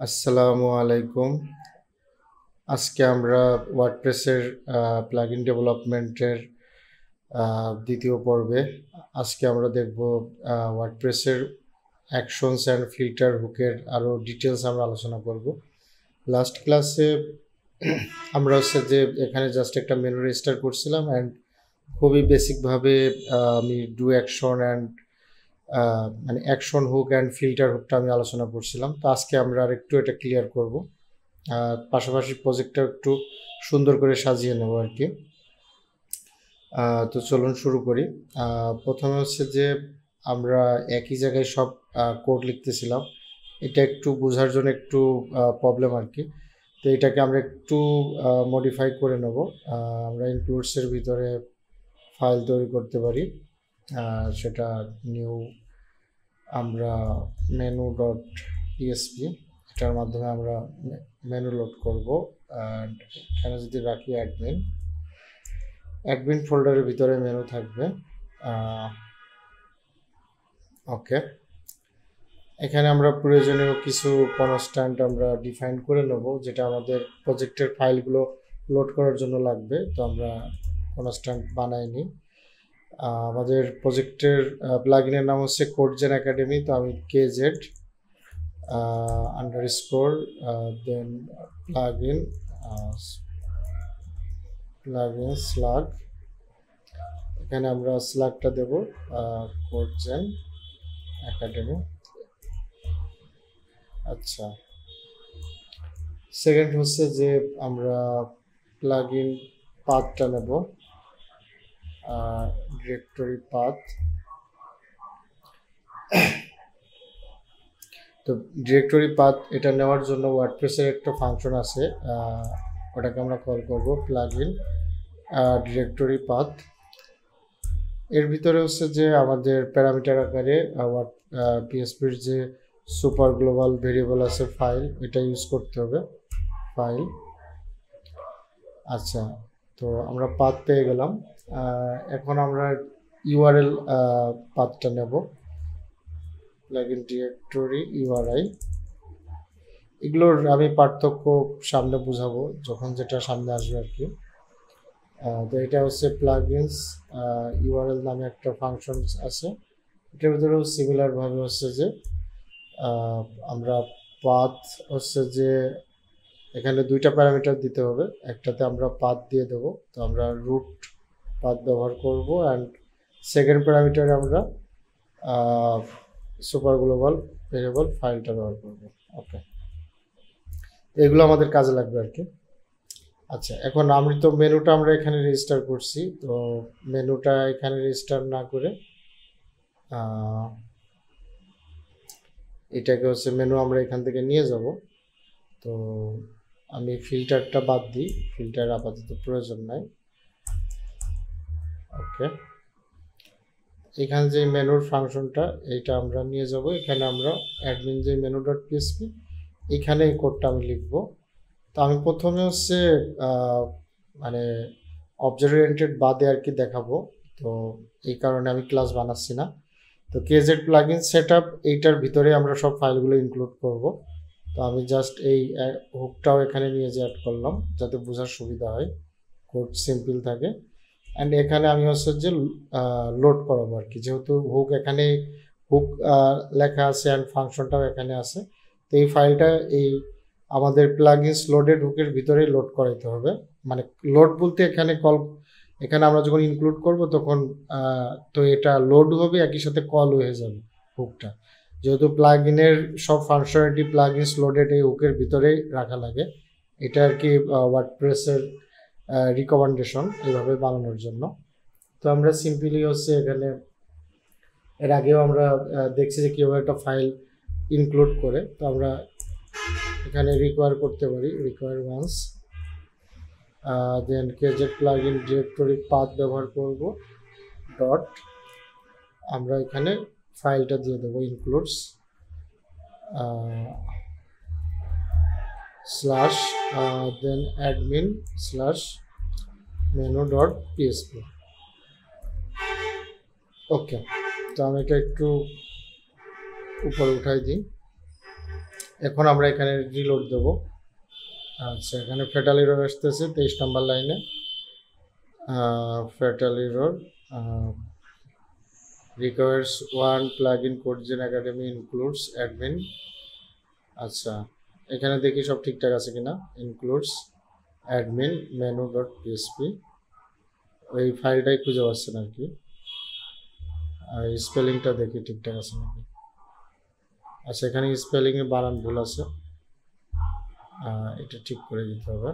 আসসালামু আলাইকুম। আজকে আমরা ওয়ার্ডপ্রেসের প্লাগইন ডেভেলপমেন্টের দ্বিতীয় পর্বে আজকে আমরা দেখব ওয়ার্ডপ্রেসের অ্যাকশনস অ্যান্ড ফিল্টার হুকের আরও ডিটেলস আমরা আলোচনা করব। লাস্ট ক্লাসে আমরা হচ্ছে যে এখানে জাস্ট একটা মেনু রেজিস্টার করছিলাম অ্যান্ড খুবই বেসিকভাবে আমি ডু অ্যাকশন অ্যান্ড মানে অ্যাকশন হুক অ্যান্ড ফিল্টার হুকটা আমি আলোচনা করছিলাম। তো আজকে আমরা আর একটু এটা ক্লিয়ার করব, পাশাপাশি প্রজেক্টটা একটু সুন্দর করে সাজিয়ে নেব আর কি। তো চলুন শুরু করি। প্রথমে হচ্ছে যে আমরা একই জায়গায় সব কোড লিখতেছিলাম, এটা একটু বোঝার জন্য একটু প্রবলেম আর কি। তো এটাকে আমরা একটু মডিফাই করে নেব। আমরা ইনক্লুডসের ভিতরে ফাইল তৈরি করতে পারি, সেটা নিউ আমরা মেনু ডট পিএসপি, এটার মাধ্যমে আমরা মেনু লোড করব। অ্যান্ড এখানে যদি রাখি অ্যাডমিন ফোল্ডারের ভিতরে মেনু থাকবে। ওকে, এখানে আমরা প্রয়োজনীয় কিছু কনস্ট্যান্ট আমরা ডিফাইন করে নেব, যেটা আমাদের প্রজেক্টের ফাইলগুলো লোড করার জন্য লাগবে। তো আমরা কনস্ট্যান্ট বানাইনি। আমাদের প্রজেক্টের প্লাগইনের নাম হচ্ছে কোডজেন একাডেমি। তো আমি KZ আন্ডারস্কোর দেন প্লাগইন স্লাগ, এখানে আমরা স্লাগটা দেব কোডজেন একাডেমি। আচ্ছা, সেকেন্ড হচ্ছে যে আমরা প্লাগইন পাথটা নেব, ডিরেক্টরি পাথ। তো ডিরেক্টরি পাথ এটা নেওয়ার জন্য ওয়ার্ডপ্রেসের একটা ফাংশন আছে, ওটাকে আমরা কল করব প্লাগইন ডিরেক্টরি পাথ। এর ভিতরে হচ্ছে যে আমাদের প্যারামিটার আকারে পিএসপির যে সুপার গ্লোবাল ভেরিয়েবল আছে ফাইল, এটা ইউজ করতে হবে, ফাইল। আচ্ছা, তো আমরা পাথ পেয়ে গেলাম। এখন আমরা ইউআরএল পাথটা নেব, প্লাগইন ডিরেক্টরি ইউআরআই। এগুলোর আমি পার্থক্য সামনে বুঝাবো, যখন যেটা সামনে আসবে আর কি। তো এটা হচ্ছে প্লাগইনস ইউআরএল নামে একটা ফাংশন আছে। এটার ভিতরেও সিমিলারভাবে হচ্ছে যে আমরা পাথ হচ্ছে যে এখানে দুইটা প্যারামিটার দিতে হবে, একটাতে আমরা পাথ দিয়ে দেবো, তো আমরা রুট পাথ ব্যবহার করব। অ্যান্ড সেকেন্ড প্যারামিটারে আমরা সুপার গ্লোবাল ভেরিয়েবল ফাইলটা ব্যবহার করব। ওকে, এগুলো আমাদের কাজে লাগবে আর কি। আচ্ছা, এখন আমি তো মেনুটা আমরা এখানে রেজিস্টার করছি, তো মেনুটা এখানে রেজিস্টার না করে এটাকে হচ্ছে মেনু আমরা এখান থেকে নিয়ে যাব। তো আমি ফিল্টারটা বাদ দিই, ফিল্টার আপাতত প্রয়োজন নাই। ওকে, এখানে যে মেনুর ফাংশনটা এইটা আমরা নিয়ে যাব, এখানে আমরা অ্যাডমিন যে মেনু ডট পিএসপি, এখানে এই কোডটা আমি লিখবো। তো আমি প্রথমে হচ্ছে মানে অবজেক্ট ওরিয়েন্টেড বাদে আর কি দেখাবো, তো এই কারণে আমি ক্লাস বানাচ্ছি না। তো KZ প্লাগইন সেটআপ, এইটার ভিতরে আমরা সব ফাইলগুলো ইনক্লুড করব। তো আমি জাস্ট এই হুকটাও এখানে নিয়ে যে অ্যাড করলাম, যাতে বোঝার সুবিধা হয়, কোড সিম্পল থাকে। অ্যান্ড এখানে আমি হচ্ছে যে লোড করাবো আর কি, যেহেতু হুক এখানে হুক লেখা আছে অ্যান্ড ফাংশনটাও এখানে আছে। তো এই ফাইলটা এই আমাদের প্লাগইনস লোডেড হুকের ভিতরেই লোড করাইতে হবে। মানে লোড বলতে এখানে এখানে আমরা যখন ইনক্লুড করব তখন তো এটা লোড হবে, একই সাথে কল হয়ে যাবে হুকটা, যেহেতু প্লাগইনের সব ফাংশনালিটি প্লাগইনস লোডেড এই হুকের ভিতরেই রাখা লাগে। এটা আর কি ওয়ার্ডপ্রেসের রিকমেন্ডেশন এইভাবে বানানোর জন্য। তো আমরা সিম্পলি হচ্ছে এখানে এর আগেও আমরা দেখছি যে কীভাবে একটা ফাইল ইনক্লুড করে। তো আমরা এখানে রিকোয়ার করতে পারি, require once, then KZ plugin directory path ব্যবহার করব, ডট আমরা এখানে ফাইলটা দিয়ে দেবো includes slash then admin slash menu dot PHP. Okay, তো আমি এটা একটু উপরে উঠাই দিই। এখন আমরা এখানে রিলোড দেব। আচ্ছা, এখানে ফ্যাটাল এরর আসতেছে 23 নম্বর লাইনে। Fatal error requires one plugin CodeGen Academy includes admin। আচ্ছা, এখানে দেখি সব ঠিকঠাক আছে কিনা। includes admin menu.php, ওই ফাইলটাই খুঁজে পাচ্ছেন আর কি। আর স্পেলিংটা দেখি ঠিকঠাক আছে নাকি। আচ্ছা, এখানে স্পেলিংয়ে বানান ভুল আছে, এটা ঠিক করে দিতে হবে।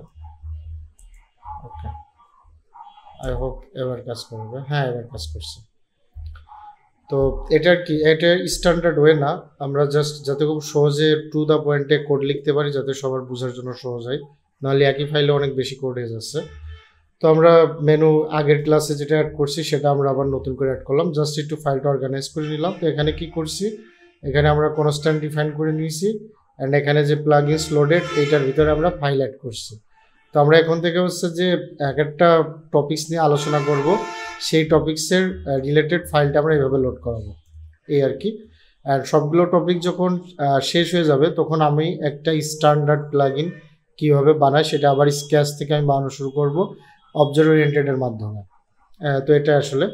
ওকে, আই হোপ এবার কাজ করবে। হ্যাঁ, এবার কাজ করছে। তো এটার কি, এটা স্ট্যান্ডার্ড ওয়ে না, আমরা জাস্ট যাতে খুব সহজে টু দ্য পয়েন্টে কোড লিখতে পারি, যাতে সবার বোঝার জন্য সহজ হয়, নাহলে একই ফাইলে অনেক বেশি কোড হয়ে যাচ্ছে। তো আমরা মেনু আগের ক্লাসে যেটা অ্যাড করছি সেটা আমরা আবার নতুন করে অ্যাড করলাম, জাস্ট একটু ফাইলটা অর্গানাইজ করে নিলাম। তো এখানে কি করছি, এখানে আমরা কনস্ট্যান্ট ডিফাইন করে নিয়েছি, অ্যান্ড এখানে যে প্লাগইনস লোডেড এইটার ভিতরে আমরা ফাইল অ্যাড করছি। তো আমরা এখন থেকে হচ্ছে যে এক একটা টপিকস নিয়ে আলোচনা করব, সেই টপিক্সের রিলেটেড ফাইলটা আমরা এইভাবে লোড করাবো, এই আর কি। আর সবগুলো টপিক যখন শেষ হয়ে যাবে তখন আমি একটা স্ট্যান্ডার্ড প্লাগইন কীভাবে বানাই সেটা আবার স্কেচ থেকে আমি বানানো শুরু করব অবজেক্ট ওরিয়েন্টেডের মাধ্যমে। তো এটা আসলে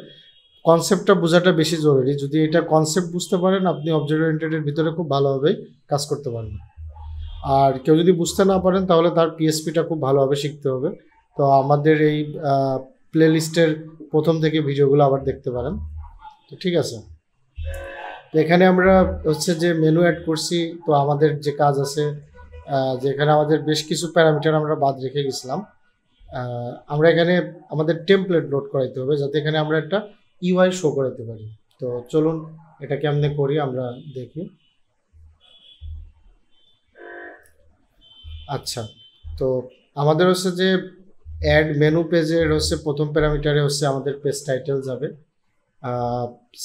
কনসেপ্টটা বোঝাটা বেশি জরুরি। যদি এটা কনসেপ্ট বুঝতে পারেন আপনি অবজেক্ট ওরিয়েন্টেডের ভিতরে খুব ভালোভাবে কাজ করতে পারবেন। আর কেউ যদি বুঝতে না পারেন তাহলে তার পিএসপিটা খুব ভালোভাবে শিখতে হবে। তো আমাদের এই প্লেলিস্টের প্রথম থেকে ভিডিওগুলো আবার দেখতে পারেন। তো ঠিক আছে, তো এখানে আমরা হচ্ছে যে মেনু অ্যাড করছি। তো আমাদের যে কাজ আছে, যেখানে আমাদের বেশ কিছু প্যারামিটার আমরা বাদ রেখে গেছিলাম, আমরা এখানে আমাদের টেমপ্লেট লোড করাইতে হবে যাতে এখানে আমরা একটা ইউআই শো করাতে পারি। তো চলুন এটা কেমনে করি আমরা দেখি। আচ্ছা, তো আমাদের হচ্ছে যে অ্যাড মেনু পেজের হচ্ছে প্রথম প্যারামিটারে হচ্ছে আমাদের পেজ টাইটেল যাবে।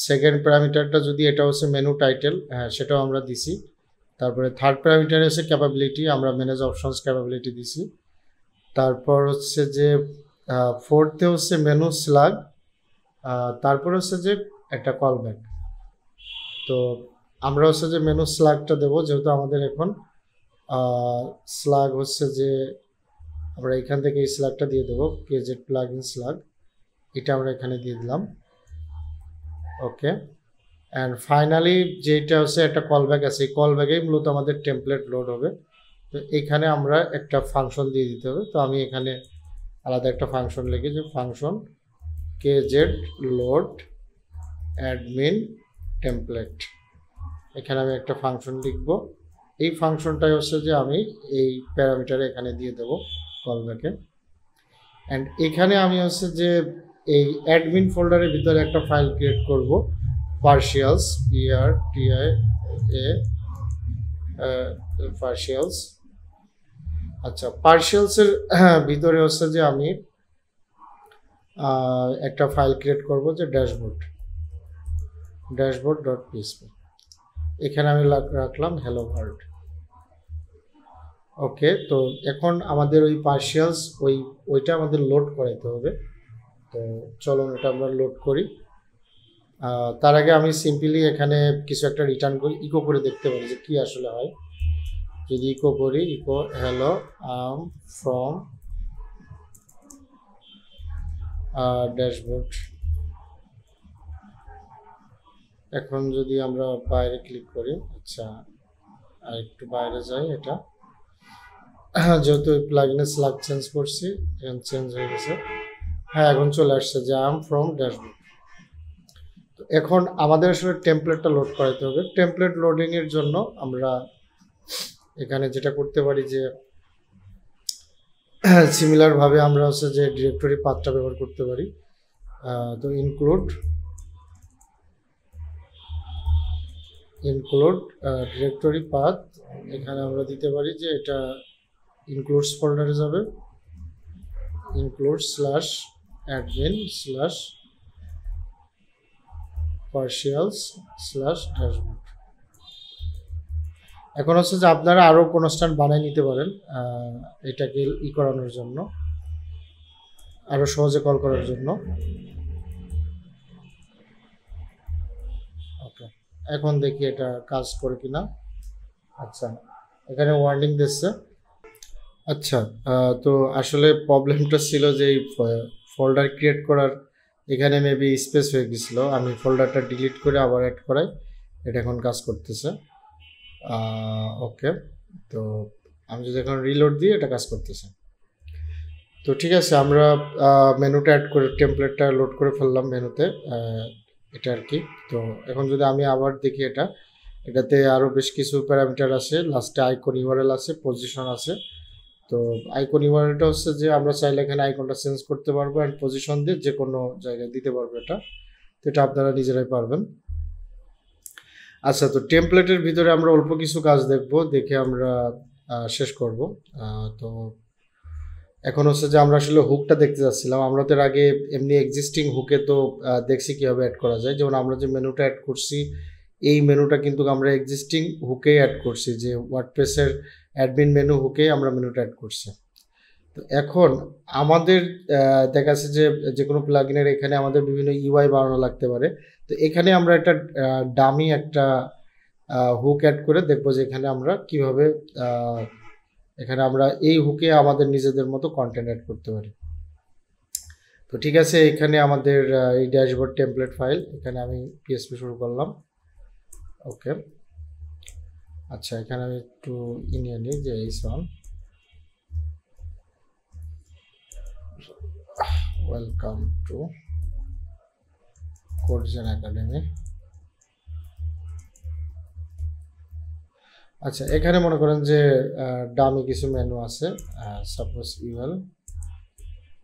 সেকেন্ড প্যারামিটারটা যদি এটা হচ্ছে মেনু টাইটেল, সেটাও আমরা দিছি। তারপরে থার্ড প্যারামিটারে হচ্ছে ক্যাপাবিলিটি, আমরা ম্যানেজ অপশনস ক্যাপাবিলিটি দিছি। তারপর হচ্ছে যে ফোর্থে হচ্ছে মেনু স্লাগ, তারপর হচ্ছে যে একটা কলব্যাক। তো আমরা হচ্ছে যে মেনু স্লাগটা দেবো, যেহেতু আমাদের এখন স্লাগ হচ্ছে যে আমরা এখান থেকে এই স্লাগটা দিয়ে দেবো, কেজেড প্লাগইন স্লাগ, এটা আমরা এখানে দিয়ে দিলাম। ওকে, অ্যান্ড ফাইনালি যেটা হচ্ছে একটা কলব্যাক আছে, এই কলব্যাকেই মূলত আমাদের টেমপ্লেট লোড হবে। তো এখানে আমরা একটা ফাংশন দিয়ে দিতে হবে। তো আমি এখানে আলাদা একটা ফাংশন লিখি, যে function caged load admin template, এখানে আমি একটা ফাংশন লিখব। এই ফাংশনটাই হচ্ছে যে আমি এই প্যারামিটারে এখানে দিয়ে দেবো কলব্যাকে। অ্যান্ড এখানে আমি হচ্ছে যে এই অ্যাডমিন ফোল্ডারের ভিতরে একটা ফাইল ক্রিয়েট করব, পার্শিয়ালস, পার্শিয়ালস। আচ্ছা, পার্শিয়ালসের ভিতরে হচ্ছে যে আমি একটা ফাইল ক্রিয়েট করব, যে ড্যাশবোর্ড.পিএসপি, এখানে আমি রাখলাম হ্যালো ওয়ার্ল্ড। ওকে, তো এখন আমাদের ওই পার্শিয়ালস ওইটা আমাদের লোড করাইতে হবে। তো চলুন এটা আমরা লোড করি। তার আগে আমি সিম্পলি এখানে কিছু একটা রিটার্ন করি, ইকো করে দেখতে পারি যে কি আসলে হয়। যদি ইকো করি, ইকো হ্যালো ফ্রম ড্যাশবোর্ড। এখন যদি আমরা বাইরে ক্লিক করি, আচ্ছা আর একটু বাইরে যাই, এটা যেহেতু প্লাগইনে স্লাগ চেঞ্জ করছি, এখন চেঞ্জ হয়ে গেছে। হ্যাঁ, এখন চলে আসছে যে আই এম ফ্রম ড্যাশবোর্ড। তো এখন আমাদের আসলে টেমপ্লেটটা লোড করাইতে হবে। টেমপ্লেট লোডিংয়ের জন্য আমরা এখানে যেটা করতে পারি, যে সিমিলারভাবে আমরা হচ্ছে যে ডিরেক্টরি পাথটা ব্যবহার করতে পারি। তো ইনক্লুড ডিরেক্টরি পাথ, এখানে আমরা দিতে পারি যে এটা ইনক্লুডস ফোল্ডারে যাবে, include/admin/partials/dashboard। এখন হচ্ছে যে আপনারা আরও কনস্ট্যান্ট বানিয়ে নিতে পারেন এটাকে করানোর জন্য, আরও সহজে কল করার জন্য। ওকে, এখন দেখি এটা কাজ করে কিনা। আচ্ছা, এখানে ওয়ার্নিং দিচ্ছে। আচ্ছা, তো আসলে প্রবলেমটা ছিল যে এই ফোল্ডার ক্রিয়েট করার এখানে মেবি স্পেস হয়ে গেছিল, আমি ফোল্ডারটা ডিলিট করে আবার অ্যাড করাই, এটা এখন কাজ করতেছে। ওকে, তো আমি যদি এখন রিলোড দিই এটা কাজ করতেছে। তো ঠিক আছে, আমরা মেনুটা অ্যাড করে টেমপ্লেটটা লোড করে ফেললাম মেনুতে, এটা আর কি। তো এখন যদি আমি আবার দেখি এটাতে আরও বেশ কিছু প্যারামিটার আছে, লাস্টে আইকন ইউআরএল আছে, পজিশন আছে। তো আইকন ইউআরএলটা হচ্ছে যে আমরা চাইলে এখানে আইকনটা চেঞ্জ করতে পারবো, অ্যান্ড পজিশন দিয়ে যে কোনো জায়গায় দিতে পারবো এটা, তো এটা আপনারা নিজেরাই পারবেন। আচ্ছা, তো টেমপ্লেটের ভিতরে আমরা অল্প কিছু কাজ দেখে আমরা শেষ করব। তো এখন হচ্ছে যে আমরা আসলে হুকটা দেখতে যাচ্ছিলাম। আমরা তো এর আগে এমনি এক্সিস্টিং হুকে তো দেখছি কীভাবে অ্যাড করা যায়। যেমন আমরা যে মেনুটা অ্যাড করছি, এই মেনুটা কিন্তু আমরা এক্সিস্টিং হুকেই অ্যাড করছি, যে ওয়ার্ডপ্রেসের অ্যাডমিন মেনু হুকেই আমরা মেনুটা অ্যাড করছি। তো এখন আমাদের দেখা যাচ্ছে যে কোনো প্লাগইনের এখানে আমাদের বিভিন্ন ইউআই বানানো লাগতে পারে। তো এখানে আমরা একটা ডামি একটা হুক অ্যাড করে দেখবো যে এখানে আমরা কিভাবে এখানে আমরা এই হুকে আমাদের নিজেদের মতো কন্টেন্ট অ্যাড করতে পারি। তো ঠিক আছে, এখানে আমাদের এই ড্যাশবোর্ড টেমপ্লেট ফাইল, এখানে আমি পিএসপি শুরু করলাম। ওকে, আচ্ছা, এখানে আমি একটু নিয়ে নিই যে এই সন ওয়েলকাম টু কোডজেন একাডেমি। আচ্ছা, এখানে মনে করেন যে ডামি কিছু মেনু আছে, সাপোজ ইউএল,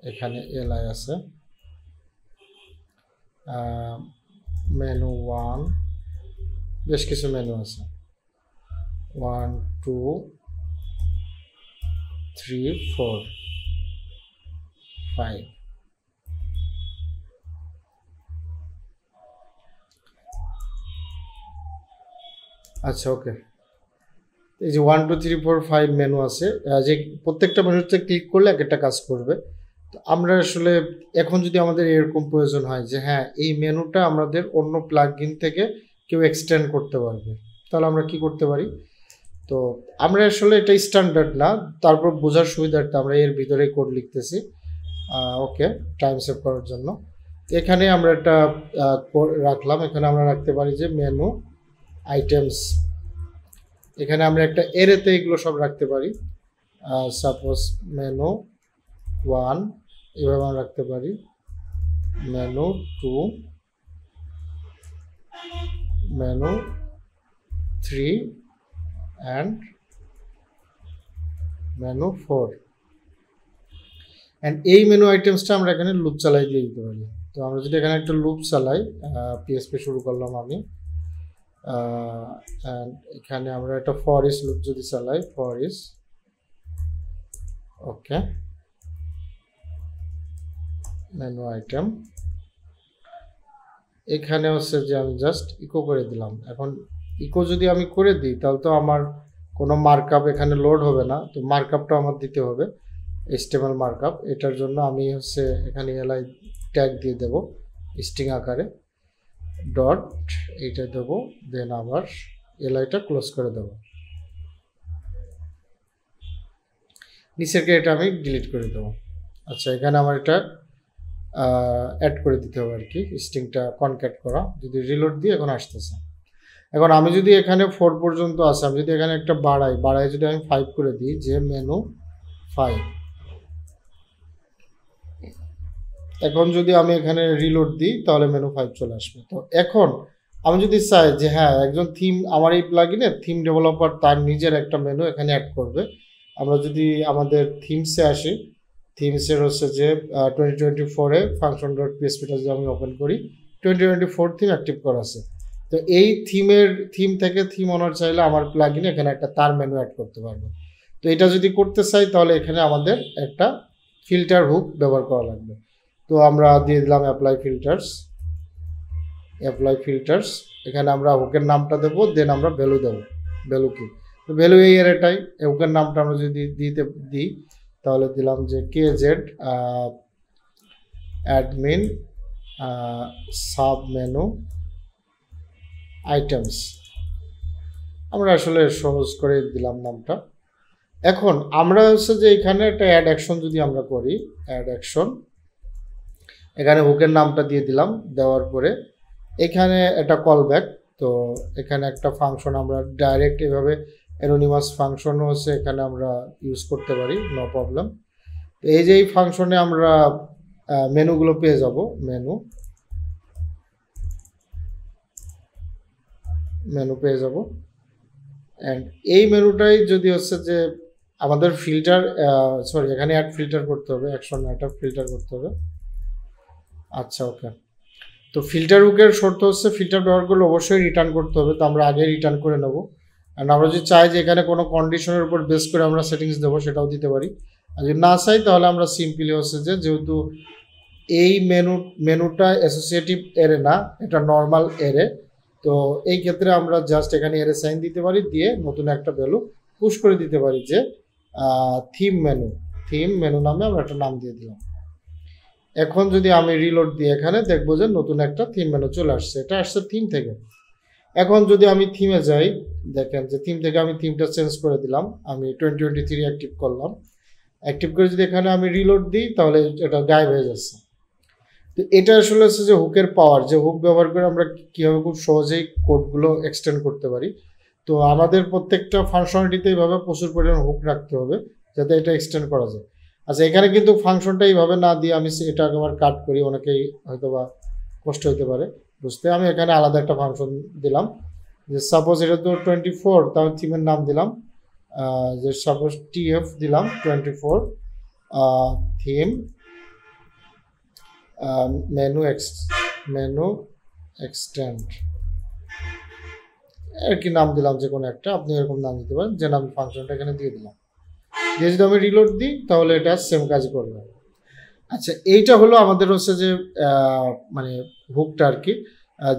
এখানে এলআই আছে, মেনু 1, বেশ কিছু মেনু আছে, 1 2 3 4 5। আচ্ছা, ওকে, এই যে 1 2 3 4 5 মেনু আছে, যে প্রত্যেকটা মেনুতে ক্লিক করলে এক একটা কাজ করবে। তো আমরা আসলে এখন যদি আমাদের এরকম প্রয়োজন হয় যে হ্যাঁ, এই মেনুটা আমাদের অন্য প্লাগইন থেকে কেউ এক্সটেন্ড করতে পারবে, তাহলে আমরা কি করতে পারি? তো আমরা আসলে এটা স্ট্যান্ডার্ড না, তারপর বোঝার সুবিধার্থে আমরা এর ভিতরে কোড লিখতেছি। ওকে, টাইম সেভ করার জন্য এখানে আমরা একটা রাখলাম। এখানে আমরা রাখতে পারি যে মেনু আইটেমস, এখানে আমরা একটা এরেতে এগুলো সব রাখতে পারি। সাপোজ মেনু 1 এভাবে আমরা রাখতে পারি, menu 2, menu 3 and menu 4। And এই মেনু আইটেমসটা আমরা এখানে লুপ চালাই দিয়ে দিতে পারি। তো আমরা যদি এখানে একটা লুপ চালাই, পিএসপি শুরু করলাম আমি, অ্যান্ড এখানে আমরা একটা ফর ইস লুপ যদি চালাই, for is, okay, menu item, এখানে হচ্ছে যে আমি জাস্ট ইকো করে দিলাম। এখন ইকো যদি আমি করে দিই তাহলে তো আমার কোনো মার্কআপ এখানে লোড হবে না, তো মার্কআপটা আমার দিতে হবে, HTML মার্কআপ। এটার জন্য আমি হচ্ছে এখানে এলআই ট্যাগ দিয়ে দেব স্ট্রিং আকারে, ডট এইটা দেবো, দেন আবার এলআইটা ক্লোজ করে দেবো। নিচের এটা আমি ডিলিট করে দেবো। আচ্ছা, এখানে আমার এটা অ্যাড করে দিতে হবে আর কি, স্ট্রিংটা কনক্যাট করা। যদি রিলোড দিই এখন আসতেছে। এখন আমি যদি এখানে 4 পর্যন্ত আসে, আমি যদি এখানে একটা বাড়াই যদি আমি 5 করে দিই, যে মেনু 5, এখন যদি আমি এখানে রিলোড দিই তাহলে মেনু 5 চলে আসবে। তো এখন আমি যদি চাই যে হ্যাঁ, একজন থিম, আমার এই প্লাগইনে থিম ডেভেলপার তার নিজের একটা মেনু এখানে অ্যাড করবে, আমরা যদি আমাদের থিমসে আসি, থিমসের হচ্ছে যে 2024-এ function.php-টা যদি আমি ওপেন করি, 2024 থিম অ্যাক্টিভ করা আছে। তো এই থিম থেকে থিম ওনার চাইলে আমার প্লাগইনে এখানে একটা তার মেনু অ্যাড করতে পারবে। তো এটা যদি করতে চাই তাহলে এখানে আমাদের একটা ফিল্টার হুক ব্যবহার করা লাগবে। তো আমরা দিয়ে দিলাম অ্যাপ্লাই ফিল্টার্স, এখানে আমরা হুকের নামটা দেবো, দেন আমরা ভ্যালু দেবো, ভ্যালু কি, তো ভ্যালু এই এটাই, হুকের নামটা আমরা যদি দিই তাহলে দিলাম যে KZ admin sub menu items. আমরা আসলে সহজ করে দিলাম নামটা। এখন আমরা হচ্ছে যে এখানে একটা অ্যাড অ্যাকশন যদি আমরা করি, অ্যাড অ্যাকশন, এখানে হুকের নামটা দিয়ে দিলাম, দেওয়ার পরে এখানে একটা কল ব্যাক। তো এখানে একটা ফাংশন আমরা ডাইরেক্ট এভাবে অ্যানোনিমাস ফাংশনও হচ্ছে এখানে আমরা ইউজ করতে পারি, নো প্রবলেম। তো এই যে এই ফাংশনে আমরা মেনুগুলো পেয়ে যাব, মেনু পেয়ে যাব। অ্যান্ড এই মেনুটাই যদি হচ্ছে যে আমাদের ফিল্টার, সরি এখানে অ্যাড ফিল্টার করতে হবে, অ্যাকশন একটা ফিল্টার করতে হবে। আচ্ছা ওকে, তো ফিল্টার হুকের শর্ত হচ্ছে ফিল্টার ব্যবহার করলে অবশ্যই রিটার্ন করতে হবে। তো আমরা আগে রিটার্ন করে নেব। অ্যান্ড আমরা যদি চাই যে এখানে কোনো কন্ডিশনের উপর বেস করে আমরা সেটিংস দেবো, সেটাও দিতে পারি। আর যদি না চাই তাহলে আমরা সিম্পলি হচ্ছে যে যেহেতু এই মেনুটা অ্যাসোসিয়েটিভ এরে না, এটা নর্মাল এরে, তো এই ক্ষেত্রে আমরা জাস্ট এখানে এরে সাইন দিতে পারি, দিয়ে নতুন একটা ভ্যালু পুশ করে দিতে পারি যে থিম মেনু নামে আমরা একটা নাম দিয়ে দিলাম। এখন যদি আমি রিলোড দিই এখানে দেখবো যে নতুন একটা থিম মেনু চলে আসছে, এটা আসছে থিম থেকে। এখন যদি আমি থিমে যাই, দেখেন যে থিম থেকে আমি থিমটা চেঞ্জ করে দিলাম, আমি 2023 অ্যাক্টিভ করলাম। অ্যাক্টিভ করে যদি এখানে আমি রিলোড দিই তাহলে এটা গায়েব হয়ে যাচ্ছে। তো এটা আসলে হচ্ছে যে হুকের পাওয়ার, যে হুক ব্যবহার করে আমরা কীভাবে খুব সহজেই কোডগুলো এক্সটেন্ড করতে পারি। তো আমাদের প্রত্যেকটা ফাংশনালিটিতে এইভাবে প্রচুর পরিমাণ হুক রাখতে হবে যাতে এটা এক্সটেন্ড করা যায়। আচ্ছা, এখানে কিন্তু ফাংশনটা এইভাবে না দিয়ে আমি এটা একবার কাট করি, অনেকেই হয়তো বা কষ্ট হতে পারে বুঝতে। আমি এখানে আলাদা একটা ফাংশন দিলাম, যে সাপোজ এটা তো 24, তাহলে থিমের নাম দিলাম যে সাপোজ TF দিলাম 24 থিম মেনু এক্সটেন্ড আর কি নাম দিলাম, যে কোনো একটা আপনি এরকম নাম দিতে পারেন, যে নাম ফাংশনটা এখানে দিয়ে দিলাম। দিয়ে যদি আমি রিলোড দিই তাহলে এটা সেম কাজ করবে। আচ্ছা, এইটা হলো আমাদের হচ্ছে যে মানে হুকটা আর কি,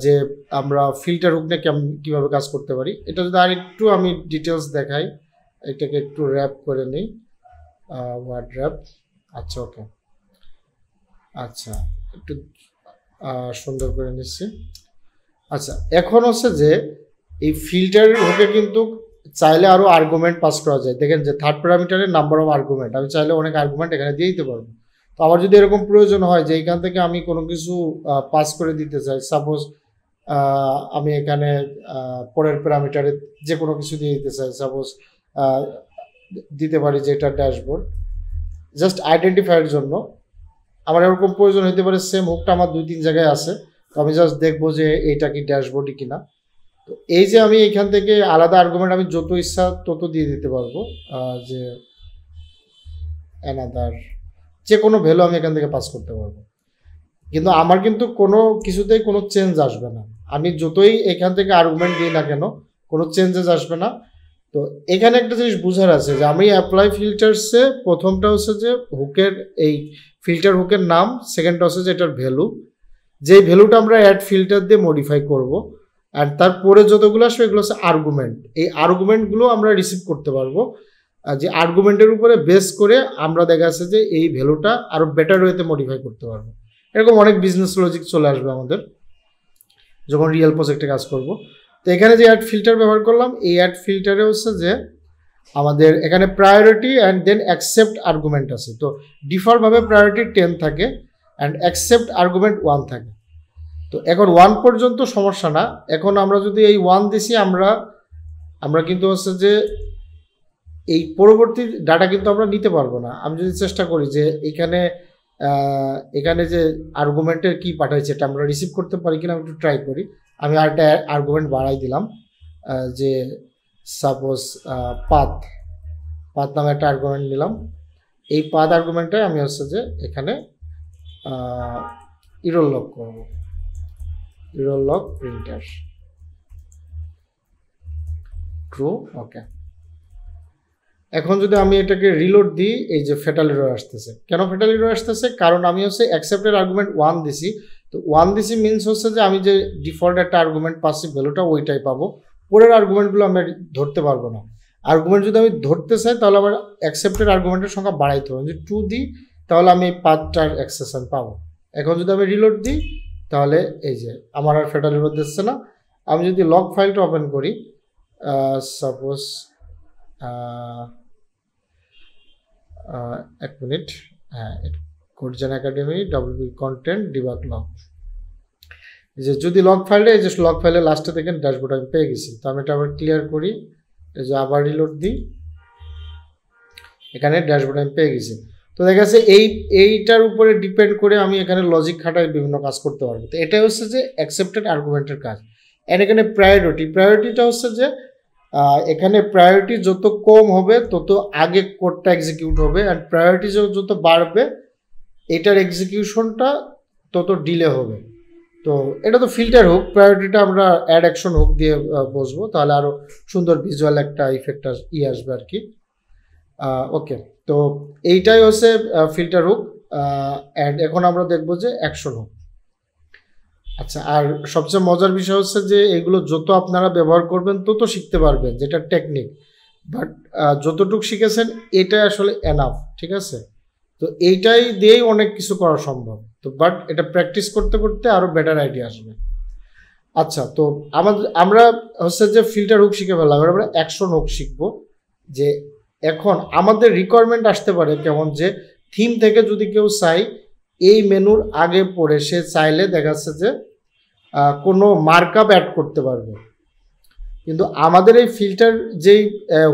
যে আমরা ফিল্টার হুক নিয়ে কীভাবে কাজ করতে পারি। এটা যদি আর একটু আমি ডিটেলস দেখাই, এটাকে একটু র্যাপ করে নিই, ওয়ার্ড র্যাপ। আচ্ছা ওকে, আচ্ছা একটু সুন্দর করে নিচ্ছি। আচ্ছা, এখন হচ্ছে যে এই ফিল্টার হুকে কিন্তু চাইলে আরও আর্গুমেন্ট পাস করা যায়। দেখেন যে থার্ড প্যারামিটারের নাম্বার অফ আর্গুমেন্ট, আমি চাইলে অনেক আর্গুমেন্ট এখানে দিয়ে দিতে পারবো। তো আমার যদি এরকম প্রয়োজন হয় যে এখান থেকে আমি কোনো কিছু পাস করে দিতে চাই, সাপোজ আমি এখানে পরের প্যারামিটারে যে কোনো কিছু দিয়ে দিতে চাই, সাপোজ দিতে পারি যে এটা ড্যাশবোর্ড, জাস্ট আইডেন্টিফাইয়ের জন্য আমার এরকম প্রয়োজন হতে পারে। সেম হুকটা আমার 2-3 জায়গায় আছে, তো আমি জাস্ট দেখবো যে এইটা কি ড্যাশবোর্ডই কিনা। তো এই যে আমি এখান থেকে আলাদা আর্গুমেন্ট আমি যত ইচ্ছা তত দিয়ে দিতে পারবো, যে অ্যানাদার যে কোনো ভ্যালু আমি এখান থেকে পাস করতে পারবো, কিন্তু আমার কিন্তু কোনো কিছুতেই কোনো চেঞ্জ আসবে না। আমি যতই এখান থেকে আর্গুমেন্ট দিই না কেন কোনো চেঞ্জেস আসবে না। তো এখানে একটা জিনিস বোঝার আছে যে আমি অ্যাপ্লাই ফিল্টারসে প্রথমটা হচ্ছে যে হুকের এই ফিল্টার হুকের নাম, সেকেন্ডটা হচ্ছে যে এটার ভ্যালু, যেই ভ্যালুটা আমরা অ্যাড ফিল্টার দিয়ে মডিফাই করব। আর তারপরে যতগুলো আসবে এগুলো হচ্ছে আর্গুমেন্ট। এই আর্গুমেন্টগুলো আমরা রিসিভ করতে পারবো, যে আর্গুমেন্টের উপরে বেস করে আমরা দেখা যাচ্ছে যে এই ভ্যালুটা আরও বেটার ওয়েতে মডিফাই করতে পারবো। এরকম অনেক বিজনেস লজিক চলে আসবে আমাদের যখন রিয়েল প্রজেক্টে কাজ করব। তো এখানে যে অ্যাড ফিল্টার ব্যবহার করলাম, এই অ্যাড ফিল্টারে হচ্ছে যে আমাদের এখানে priority and then accept argument আছে। তো ডিফল্টভাবে প্রায়োরিটি 10 থাকে অ্যান্ড অ্যাকসেপ্ট আর্গুমেন্ট 1 থাকে। তো এখন 1 পর্যন্ত সমস্যা না। এখন আমরা যদি এই 1 দিছি, আমরা কিন্তু হচ্ছে যে এই পরবর্তী ডাটা কিন্তু আমরা নিতে পারবো না। আমি যদি চেষ্টা করি যে এখানে যে আর্গুমেন্টের কি পাঠাইছে এটা আমরা রিসিভ করতে পারি কিনা, একটু ট্রাই করি। আমি আরেকটা আর্গুমেন্ট বাড়াই দিলাম, যে সাপোজ পাথ নামে একটা আর্গুমেন্ট নিলাম। এই পাথ আর্গুমেন্টে আমি হচ্ছে যে এখানে ইরর লগ করব, ইরর লগ প্রিন্টার ট্রু। ওকে, এখন যদি আমি এটাকে রিলোড দিই, এই যে ফ্যাটাল এরর আসতেছে। কেন ফ্যাটাল এরর আসতেছে? কারণ আমি হচ্ছে অ্যাকসেপ্টেড আর্গুমেন্ট 1 দিছি। তো 1 দিছি মিনস হচ্ছে যে আমি যে ডিফল্ট একটা আর্গুমেন্ট পাচ্ছি ভ্যালুটা ওইটাই পাবো, পরের আর্গুমেন্টগুলো আমি ধরতে পারবো না। আর্গুমেন্ট যদি আমি ধরতে চাই তাহলে আমার অ্যাকসেপ্টেড আর্গুমেন্টের সংখ্যা বাড়াইতে হবে। যদি 2 দিই তাহলে আমি এই পাথটার অ্যাক্সেশন পাবো। এখন যদি আমি রিলোড দিই তাহলে এই যে আমার আর ফ্যাটাল এরর দিচ্ছে না। আমি যদি লগ ফাইলটা ওপেন করি, সাপোজ এক মিনিট, হ্যাঁ, codegen academy WP content debug log, যে যদি লগ ফাইলে, এই যে লগ ফাইলে লাস্টে দেখেন ড্যাশবোর্ড আমি পেয়ে গেছি। তো আমি এটা আবার ক্লিয়ার করি, এই যে আবার রিলোড দিই, এখানে ড্যাশবোর্ড আমি পেয়ে গেছি। তো দেখা যাচ্ছে এইটার উপরে ডিপেন্ড করে আমি এখানে লজিক খাটায় বিভিন্ন কাজ করতে পারবো। তো এটাই হচ্ছে যে অ্যাকসেপ্টেড আর্গুমেন্টের কাজ। আর এখানে প্রায়োরিটিটা হচ্ছে যে এখানে প্রায়োরিটি যত কম হবে তত আগে কোডটা এক্সিকিউট হবে, আর প্রায়োরিটি যত বাড়বে এটার এক্সিকিউশনটা তত ডিলে হবে। তো এটা তো ফিল্টার হুক, প্রায়োরিটিটা আমরা অ্যাড অ্যাকশন হুক দিয়ে বসবো, তাহলে আরও সুন্দর ভিজুয়াল একটা ইফেক্ট আসবে আর কি। ওকে, তো এইটাই হচ্ছে ফিল্টার হুক। অ্যান্ড এখন আমরা দেখবো যে অ্যাকশন হুক। আচ্ছা, আর সবচেয়ে মজার বিষয় হচ্ছে যে এগুলো যত আপনারা ব্যবহার করবেন তত শিখতে পারবেন, যেটা টেকনিক। বাট যতটুকু শিখেছেন এটা আসলে এনাফ, ঠিক আছে? তো এইটাই দিয়েই অনেক কিছু করা সম্ভব। তো বাট এটা প্র্যাকটিস করতে করতে আরও বেটার আইডিয়া আসবে। আচ্ছা, তো আমরা হচ্ছে যে ফিল্টার হুক শিখে ফেললাম, এবার আমরা অ্যাকশন হুক শিখবো। যে এখন আমাদের রিকোয়ারমেন্ট আসতে পারে কেমন, যে থিম থেকে যদি কেউ চাই এই মেনুর আগে পড়ে, সে চাইলে দেখা যাচ্ছে যে কোনো মার্কআপ অ্যাড করতে পারবে। কিন্তু আমাদের এই ফিল্টার যেই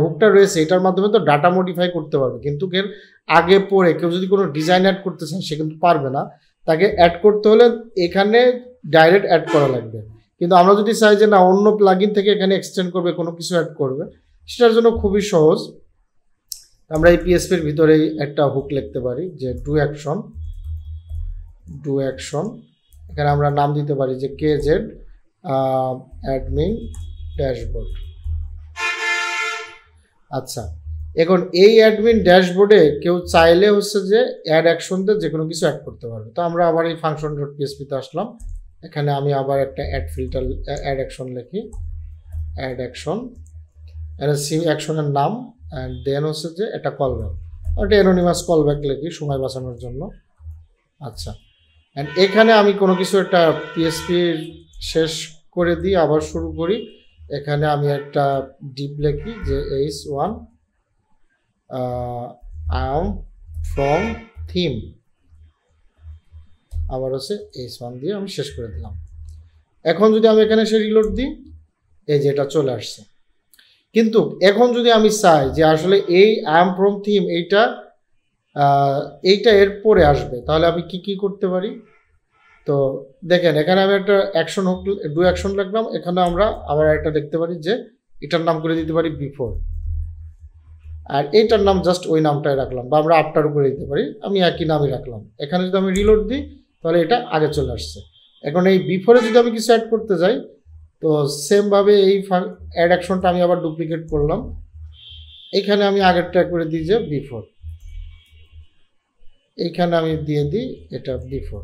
হুকটা রয়েছে এটার মাধ্যমে তো ডাটা মডিফাই করতে পারবে, কিন্তু এর আগে পড়ে কেউ যদি কোনো ডিজাইন অ্যাড করতে চায় সে কিন্তু পারবে না। তাকে অ্যাড করতে হলে এখানে ডাইরেক্ট অ্যাড করা লাগবে। কিন্তু আমরা যদি চাই যে না অন্য প্লাগইন থেকে এখানে এক্সটেন্ড করবে, কোনো কিছু অ্যাড করবে, সেটার জন্য খুবই সহজ। আমরা এই পিএসপির ভিতরেই একটা হুক লিখতে পারি যে ডু অ্যাকশন। এখানে আমরা নাম দিতে পারি যে KZ অ্যাডমিন ড্যাশবোর্ড। আচ্ছা, এখন এই অ্যাডমিন ড্যাশবোর্ডে কেউ চাইলে হচ্ছে যে অ্যাড অ্যাকশন দিয়ে যে কোনো কিছু অ্যাড করতে পারবে। তো আমরা আবার এই ফাংশন ডট পিএসপিতে আসলাম, এখানে আমি আবার একটা অ্যাড অ্যাকশন লিখি, অ্যাড অ্যাকশন, অ্যাকশনের নাম, অ্যান্ড দেন হচ্ছে যে একটা কলব্যাক, একটা অ্যানোনিমাস কলব্যাক লিখি সময় বাঁচানোর জন্য। আচ্ছা, অ্যান্ড এখানে আমি কোনো কিছু একটা পিএসপির শেষ করে দিই, আবার শুরু করি। এখানে আমি একটা ডিপ লিখি যে H1 I am from theme, আবার হচ্ছে H1 দিয়ে আমি শেষ করে দিলাম। এখন যদি আমি এখানে সে রিলোড দিই, এই যে এটা চলে আসছে। কিন্তু এখন যদি আমি চাই যে আসলে এই আই এম ফ্রম থিম এইটা এর পরে আসবে, তাহলে আমি কি করতে পারি? তো দেখেন এখানে আমি একটা অ্যাকশন হুক ডু অ্যাকশন লিখলাম, এখানে আমরা আবার একটা দেখতে পারি যে এটার নাম করে দিতে পারি বিফোর, আর এইটার নাম জাস্ট ওই নামটাই রাখলাম, বা আমরা আফটার করে দিতে পারি, আমি একই নামই রাখলাম। এখানে যদি আমি রিলোড দিই তাহলে এটা আগে চলে আসছে। এখন এই বিফোরে যদি আমি কিছু অ্যাড করতে যাই, তো সেমভাবে এই অ্যাড অ্যাকশনটা আমি আবার ডুপ্লিকেট করলাম, এইখানে আমি আগেরটা করে দিই যে বিফোর, এইখানে আমি দিয়ে দিই এটা বিফোর,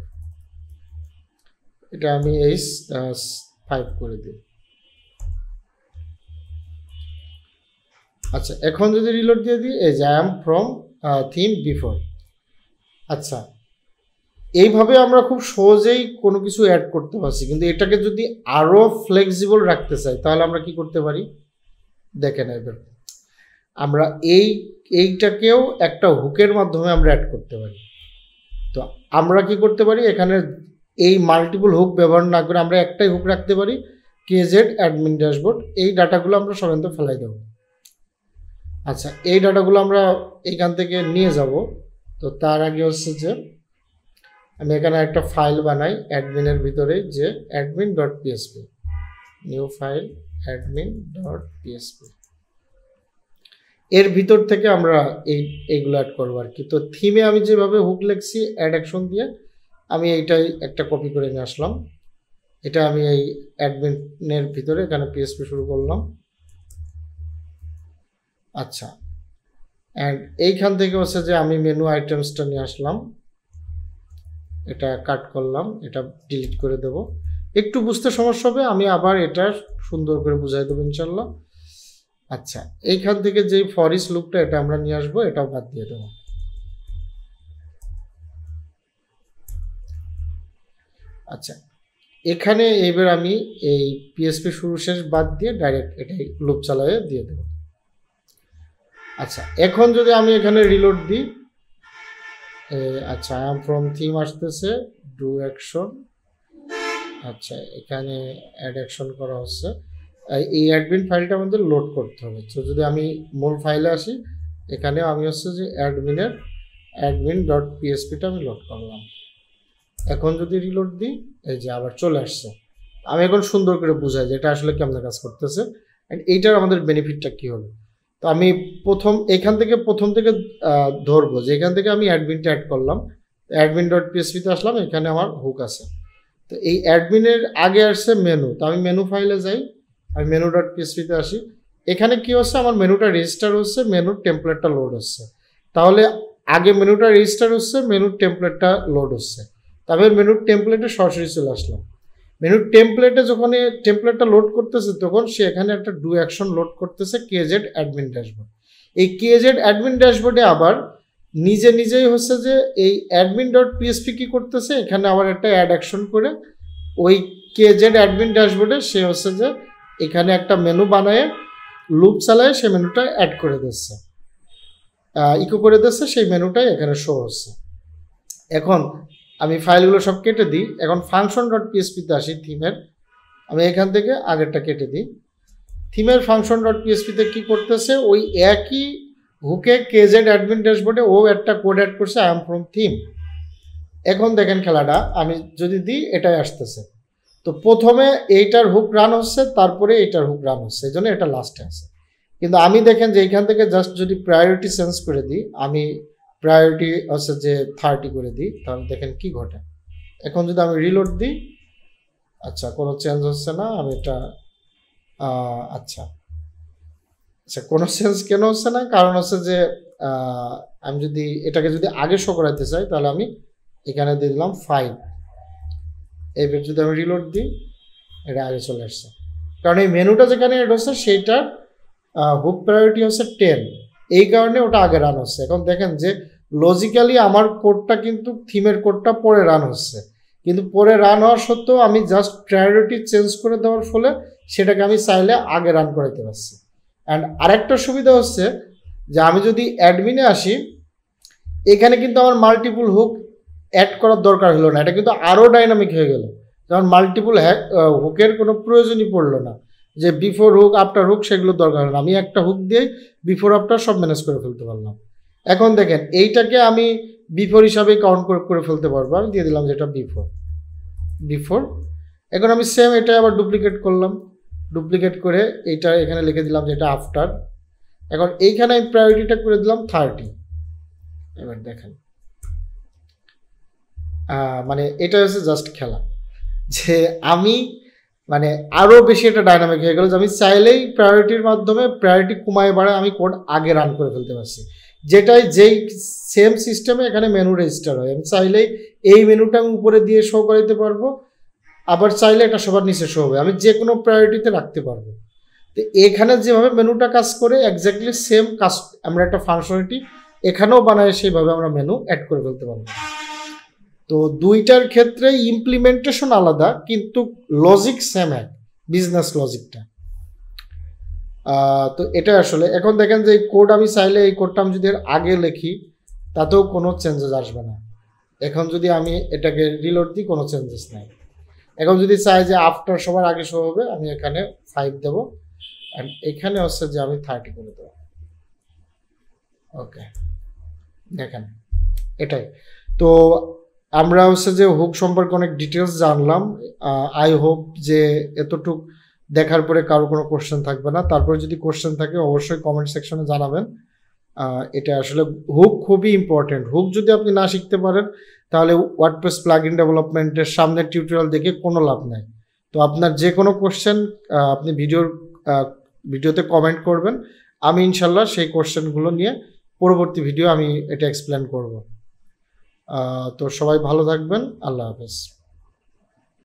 এটা আমি H5 করে দিই। আচ্ছা, এখন যদি রিলোড দিয়ে দিই, এই যে I am from theme before. আচ্ছা, এইভাবে আমরা খুব সহজেই কোনো কিছু অ্যাড করতে পারছি। কিন্তু এটাকে যদি আরও ফ্লেক্সিবল রাখতে চাই তাহলে আমরা কি করতে পারি দেখেন, এবার আমরা এইটাকেও একটা হুকের মাধ্যমে আমরা অ্যাড করতে পারি। তো আমরা কি করতে পারি, এখানে এই মাল্টিপল হুক ব্যবহার না করে আমরা একটাই হুক রাখতে পারি, KZ অ্যাডমিন ড্যাশবোর্ড। এই ডাটাগুলো আমরা সবাই ফেলাই দেবো। আচ্ছা, এই ডাটাগুলো আমরা এইখান থেকে নিয়ে যাব। তো তার আগে হচ্ছে যে আমি এখানে একটা ফাইল বানাই অ্যাডমিনের ভিতরে, যে admin.php, নিউ ফাইল admin.php, এর ভিতর থেকে আমরা এইগুলো অ্যাড করবো আর কি। তো থিমে আমি যেভাবে হুক লিখছি অ্যাড অ্যাকশন দিয়ে, আমি এইটাই একটা কপি করে নিয়ে আসলাম। এটা আমি এই অ্যাডমিনের ভিতরে এখানে PHP শুরু করলাম। আচ্ছা, অ্যান্ড এইখান থেকে হচ্ছে যে আমি মেনু আইটেমসটা নিয়ে আসলাম, এটা কাট করলাম, এটা ডিলিট করে দেব। একটু বুঝতে সমস্যা হবে, আমি আবার এটা সুন্দর করে বুঝাই দেবো ইনশাল্লাহ। আচ্ছা, এইখান থেকে যে ফর ইচ লুপটা এটা আমরা নিয়ে আসবো, এটাও বাদ দিয়ে দেবো। আচ্ছা, এখানে এবার আমি এই পিএসপি শুরু শেষ বাদ দিয়ে ডাইরেক্ট এটাই লুপ চালায়ে দিয়ে দেব। আচ্ছা, এখন যদি আমি এখানে রিলোড দিই, আচ্ছা আই এম ফ্রম থিম আসতেছে, ডু অ্যাকশন, আচ্ছা এখানে অ্যাড অ্যাকশন করা হচ্ছে। এই অ্যাডমিন ফাইলটা আমাদের লোড করতে হবে। তো যদি আমি মূল ফাইলে আসি, এখানে আমি হচ্ছে যে admin.phpটা আমি লোড করলাম। এখন যদি রিলোড দিই, এই যে আবার চলে আসছে। আমি এখন সুন্দর করে বুঝাই যে এটা আসলে কেমন কাজ করতেছে অ্যান্ড এইটার আমাদের বেনিফিটটা কি হলো। তো আমি প্রথম থেকে ধরবো যে এখান থেকে আমি অ্যাডমিনটা অ্যাড করলাম, admin.phpতে আসলাম, এখানে আমার হুক আছে। তো এই অ্যাডমিনের আগে আসছে মেনু, তো আমি মেনু ফাইলে যাই, আমি menu.phpতে আসি। এখানে কি হচ্ছে, আমার মেনুটা রেজিস্টার হচ্ছে, মেনুর টেমপ্লেটটা লোড হচ্ছে। তাহলে আগে মেনুটা রেজিস্টার হচ্ছে, মেনুর টেমপ্লেটটা লোড হচ্ছে, তবে মেনুর টেমপ্লেটে সরাসরি চলে আসলাম। মেনুর টেমপ্লেটে যখন টেমপ্লেটটা লোড করতেছে, তখন সে এখানে একটা ডু অ্যাকশন লোড করতেছে, কেজেড অ্যাডমিন ড্যাশবোর্ড। এই কেজেড অ্যাডমিন ড্যাশবোর্ডে আবার নিজেই হচ্ছে যে এই admin.php কি করতেছে, এখানে আবার একটা অ্যাড অ্যাকশন করে ওই কেজেড অ্যাডমিন ড্যাশবোর্ডে সে হচ্ছে যে এখানে একটা মেনু বানায় লুপ চালায়, সে মেনুটা অ্যাড করে দিচ্ছে, ইকো করে দিচ্ছে, সেই মেনুটাই এখানে শো হচ্ছে। এখন আমি ফাইলগুলো সব কেটে দিই, এখন function.phpতে আসি থিমের, আমি এখান থেকে আগেরটা কেটে দিই। থিমের function.phpতে কি করতেছে, ওই একই হুকে কেজেড অ্যাডমিন ড্যাশবোর্ডে ও একটা কোড অ্যাড করছে, আই এম ফ্রম থিম। এখন দেখেন খেলাটা, আমি যদি দিই এটাই আসতেছে। তো প্রথমে এইটার হুক রান হচ্ছে, তারপরে এইটার হুক রান হচ্ছে, এই জন্য এটা লাস্টে আছে। কিন্তু আমি দেখেন যে এইখান থেকে জাস্ট যদি প্রায়োরিটি চেঞ্জ করে দিই, আমি প্রায়োরিটি হচ্ছে যে 30 করে দিই, তাহলে দেখেন কি ঘটে। এখন যদি আমি রিলোড দিই, আচ্ছা কোনো চেঞ্জ হচ্ছে না, আমি এটা আচ্ছা কোনো চেঞ্জ কেন হচ্ছে না, কারণ হচ্ছে যে আমি যদি এটাকে যদি আগে শো করাতে চাই, তাহলে আমি এখানে দিয়ে দিলাম 5। এবার যদি আমি রিলোড দিই, এটা আগে চলে আসছে, কারণ এই মেনুটা যেখানে এড হচ্ছে সেইটার হুক প্রায়োরিটি হচ্ছে 10, এই কারণে ওটা আগে রান হচ্ছে। এখন দেখেন যে লজিক্যালি আমার কোডটা কিন্তু থিমের কোডটা পরে রান হচ্ছে, কিন্তু পরে রান হওয়ার সত্ত্বেও আমি জাস্ট প্রায়োরিটি চেঞ্জ করে দেওয়ার ফলে সেটাকে আমি চাইলে আগে রান করাইতে পারছি। অ্যান্ড আরেকটা সুবিধা হচ্ছে যে আমি যদি অ্যাডমিনে আসি, এখানে কিন্তু আমার মাল্টিপুল হুক অ্যাড করার দরকার হলো না, এটা কিন্তু আরও ডাইনামিক হয়ে গেল। যেমন মাল্টিপুল হুকের কোনো প্রয়োজনই পড়লো না, যে বিফোর হুক আফটার হুক সেগুলো দরকার হলো না, আমি একটা হুক দিয়েই বিফোর আফটার সব ম্যানেজ করে ফেলতে পারলাম। এখন দেখেন এইটাকে আমি বিফোর হিসাবে কাউন্ট করে ফেলতে পারবো, আমি দিয়ে দিলাম যেটা বিফোর। এখন আমি সেম এটা আবার ডুপ্লিকেট করলাম, ডুপ্লিকেট করে এইটা এখানে লিখে দিলাম যেটা আফটার। এখন এইখানে আমি প্রায়োরিটিটা করে দিলাম 30। এবার দেখেন মানে এটা হচ্ছে জাস্ট খেলা, যে আমি মানে আরও বেশি এটা ডাইনামিক হয়ে গেল, যে আমি চাইলেই প্রায়োরিটির মাধ্যমে প্রায়োরিটি কমায় বাড়ায় আমি কোড আগে রান করে ফেলতে পারছি, যেই সেম সিস্টেমে এখানে মেনু রেজিস্টার হয়। আমি চাইলেই এই মেনুটা আমি উপরে দিয়ে শো করাইতে পারবো, আবার চাইলে এটা সবার নিচে শো হবে, আমি যে কোনো প্রায়োরিটিতে রাখতে পারবো। তো এখানে যেভাবে মেনুটা কাজ করে এক্স্যাক্টলি সেম কাজ আমরা একটা ফাংশনালিটি এখানেও বানায়, সেইভাবে আমরা মেনু অ্যাড করে ফেলতে পারবো। তো দুইটার ক্ষেত্রে ইমপ্লিমেন্টেশন আলাদা, কিন্তু লজিক সেম এক, বিজনেস লজিকটা। তো এটা আসলে এখন দেখেন যে এই কোড আমি চাইলে এই কোডটা আমি যদি আগে লিখি তাতেও কোনো চেঞ্জেস আসবে না। এখন যদি আমি এটাকে রিলোড দিই, কোনো চেঞ্জেস নাই। এখন যদি চাই যে আফটার সবার আগে শো হবে, আমি এখানে 5 দেবো, অ্যান্ড এখানে হচ্ছে যে আমি 30 করে দেবো। ওকে, দেখেন এটাই। তো আমরা হচ্ছে যে হুক সম্পর্কে অনেক ডিটেলস জানলাম। আই হোপ যে এতটুক দেখার পরে কারো কোনো কোশ্চেন থাকবে না। তারপরে যদি কোশ্চেন থাকে অবশ্যই কমেন্ট সেকশনে জানাবেন। এটা আসলে হুক খুবই ইম্পর্টেন্ট। হুক যদি আপনি না শিখতে পারেন তাহলে ওয়ার্ডপ্রেস প্লাগইন ডেভেলপমেন্টের সামনের টিউটোরিয়াল দেখে কোনো লাভ নাই। তো আপনার যে কোনো কোশ্চেন আপনি ভিডিওতে কমেন্ট করবেন, আমি ইনশাল্লাহ সেই কোশ্চেনগুলো নিয়ে পরবর্তী ভিডিও আমি এটা এক্সপ্লেন করব। তো সবাই ভালো থাকবেন, আল্লাহ হাফেজ।